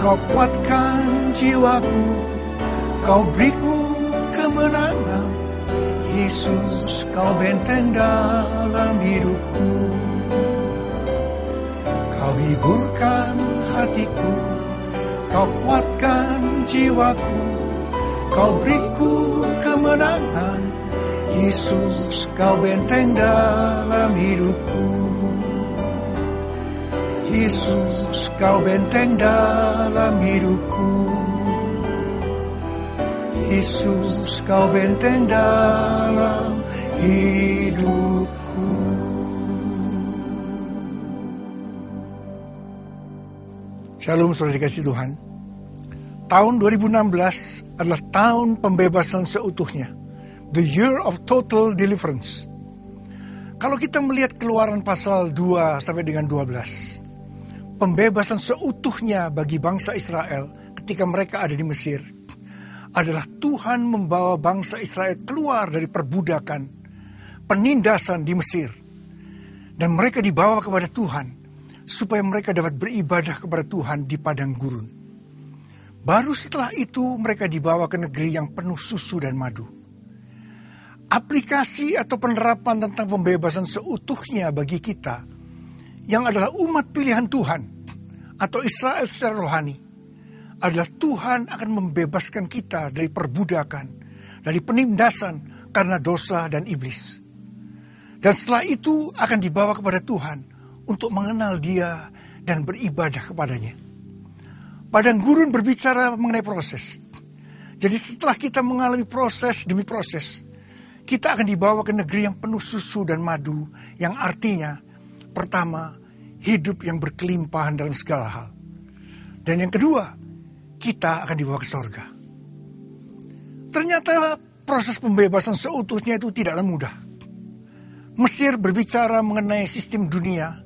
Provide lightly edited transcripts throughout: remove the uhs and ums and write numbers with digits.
Kau kuatkan jiwaku, Kau beriku kemenangan. Yesus, Kau benteng dalam hidupku. Kau hiburkan hatiku, Kau kuatkan jiwaku, Kau beriku kemenangan. Yesus, Kau benteng dalam hidupku. Yesus, Kau benteng dalam hidupku. Yesus, Kau benteng dalam hidupku. Shalom saudara dikasih Tuhan. Tahun 2016 adalah tahun pembebasan seutuhnya. The year of total deliverance. Kalau kita melihat Keluaran pasal 2 sampai dengan 12. Pembebasan seutuhnya bagi bangsa Israel ketika mereka ada di Mesir adalah Tuhan membawa bangsa Israel keluar dari perbudakan, penindasan di Mesir. Dan mereka dibawa kepada Tuhan supaya mereka dapat beribadah kepada Tuhan di padang gurun. Baru setelah itu mereka dibawa ke negeri yang penuh susu dan madu. Aplikasi atau penerapan tentang pembebasan seutuhnya bagi kita yang adalah umat pilihan Tuhan atau Israel secara rohani adalah Tuhan akan membebaskan kita dari perbudakan, dari penindasan karena dosa dan iblis. Dan setelah itu akan dibawa kepada Tuhan untuk mengenal Dia dan beribadah kepadanya. Padang gurun berbicara mengenai proses. Jadi setelah kita mengalami proses demi proses, kita akan dibawa ke negeri yang penuh susu dan madu, yang artinya pertama, hidup yang berkelimpahan dalam segala hal. Dan yang kedua, kita akan dibawa ke sorga. Ternyata proses pembebasan seutuhnya itu tidaklah mudah. Mesir berbicara mengenai sistem dunia,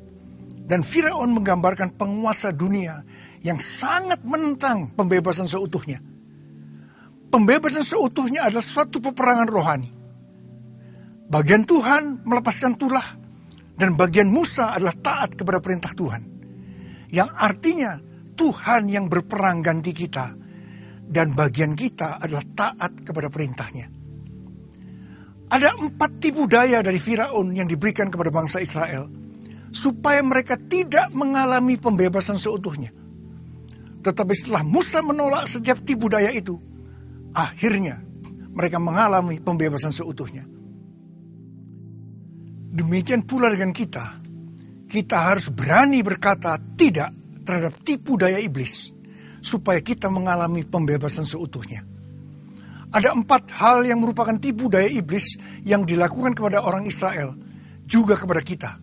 dan Firaun menggambarkan penguasa dunia yang sangat menentang pembebasan seutuhnya. Pembebasan seutuhnya adalah suatu peperangan rohani. Bagian Tuhan melepaskan tulah, dan bagian Musa adalah taat kepada perintah Tuhan. Yang artinya Tuhan yang berperang ganti kita, dan bagian kita adalah taat kepada perintahnya. Ada 4 tipu daya dari Firaun yang diberikan kepada bangsa Israel, supaya mereka tidak mengalami pembebasan seutuhnya. Tetapi setelah Musa menolak setiap tipu daya itu, akhirnya mereka mengalami pembebasan seutuhnya. Demikian pula dengan kita. Kita harus berani berkata tidak terhadap tipu daya iblis, supaya kita mengalami pembebasan seutuhnya. Ada 4 hal yang merupakan tipu daya iblis yang dilakukan kepada orang Israel, juga kepada kita.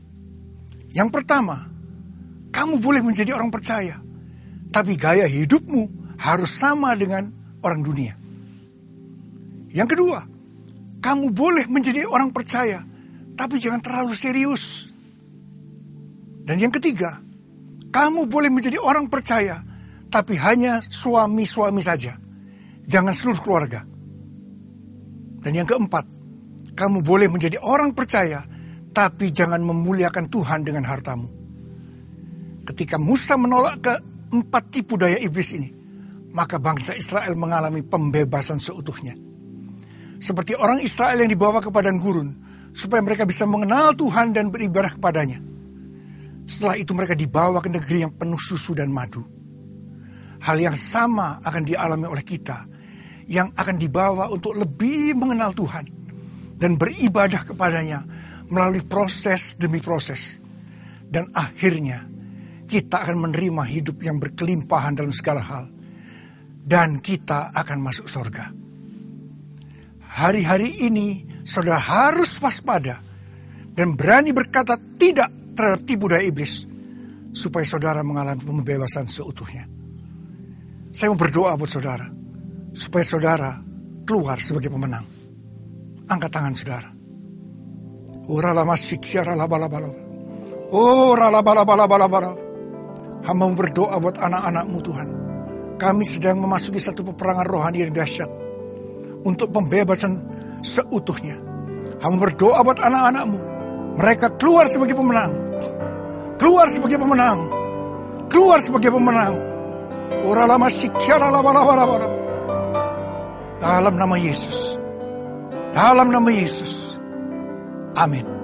Yang pertama, kamu boleh menjadi orang percaya, tapi gaya hidupmu harus sama dengan orang dunia. Yang kedua, kamu boleh menjadi orang percaya, tapi jangan terlalu serius. Dan yang ketiga, kamu boleh menjadi orang percaya, tapi hanya suami-suami saja. Jangan seluruh keluarga. Dan yang keempat, kamu boleh menjadi orang percaya, tapi jangan memuliakan Tuhan dengan hartamu. Ketika Musa menolak ke-4 tipu daya iblis ini, maka bangsa Israel mengalami pembebasan seutuhnya. Seperti orang Israel yang dibawa ke padang gurun, supaya mereka bisa mengenal Tuhan dan beribadah kepadanya. Setelah itu mereka dibawa ke negeri yang penuh susu dan madu. Hal yang sama akan dialami oleh kita, yang akan dibawa untuk lebih mengenal Tuhan dan beribadah kepadanya melalui proses demi proses. Dan akhirnya kita akan menerima hidup yang berkelimpahan dalam segala hal. Dan kita akan masuk surga. Hari-hari ini saudara harus waspada dan berani berkata tidak terhadap tipu daya iblis, supaya saudara mengalami pembebasan seutuhnya. Saya mau berdoa buat saudara, supaya saudara keluar sebagai pemenang. Angkat tangan saudara. Hamba berdoa buat anak-anakmu Tuhan. Kami sedang memasuki satu peperangan rohani yang dahsyat untuk pembebasan seutuhnya. Hamba berdoa buat anak-anakmu. Mereka keluar sebagai pemenang. Keluar sebagai pemenang. Keluar sebagai pemenang. Dalam nama Yesus. Dalam nama Yesus. Amin.